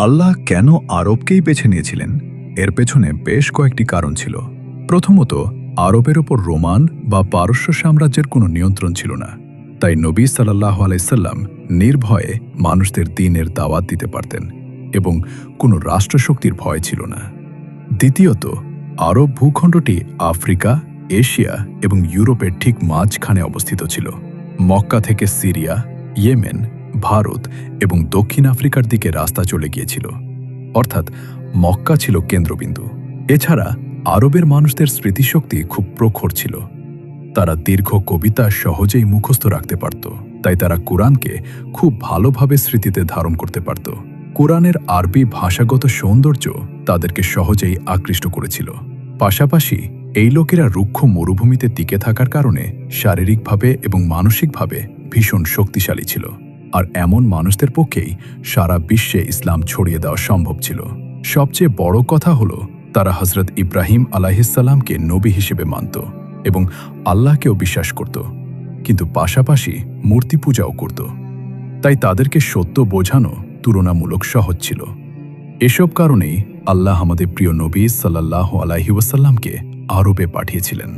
আল্লাহ কেন আরবকেই বেছে নিয়েছিলেন এর পেছনে বেশ কয়েকটি কারণ ছিল। প্রথমত, আরবের ওপর রোমান বা পারস্য সাম্রাজ্যের কোনো নিয়ন্ত্রণ ছিল না, তাই নবী সাল্লাল্লাহু আলাইহি সাল্লাম নির্ভয়ে মানুষদের দ্বীনের দাওয়াত দিতে পারতেন এবং কোনো রাষ্ট্রশক্তির ভয় ছিল না। দ্বিতীয়ত, আরব ভূখণ্ডটি আফ্রিকা, এশিয়া এবং ইউরোপের ঠিক মাঝখানে অবস্থিত ছিল। মক্কা থেকে সিরিয়া, ইয়েমেন, ভারত এবং দক্ষিণ আফ্রিকার দিকে রাস্তা চলে গিয়েছিল, অর্থাৎ মক্কা ছিল কেন্দ্রবিন্দু। এছাড়া আরবের মানুষদের স্মৃতিশক্তি খুব প্রখর ছিল। তারা দীর্ঘ কবিতা সহজেই মুখস্থ রাখতে পারত, তাই তারা কোরআনকে খুব ভালোভাবে স্মৃতিতে ধারণ করতে পারত। কোরআনের আরবি ভাষাগত সৌন্দর্য তাদেরকে সহজেই আকৃষ্ট করেছিল। পাশাপাশি এই লোকেরা রুক্ষ মরুভূমিতে টিকে থাকার কারণে শারীরিকভাবে এবং মানসিকভাবে ভীষণ শক্তিশালী ছিল, আর এমন মানুষদের পক্ষেই সারা বিশ্বে ইসলাম ছড়িয়ে দেওয়া সম্ভব ছিল। সবচেয়ে বড় কথা হলো, তারা হযরত ইব্রাহিম আলাইহিসসালামকে নবী হিসেবে মানত এবং আল্লাহকেও বিশ্বাস করত, কিন্তু পাশাপাশি মূর্তি পূজাও করত। তাই তাদেরকে সত্য বোঝানো তুলনামূলক সহজ ছিল। এসব কারণেই আল্লাহ আমাদের প্রিয় নবী সাল্লাল্লাহু আলাইহি ওয়াসাল্লামকে আরবে পাঠিয়েছিলেন।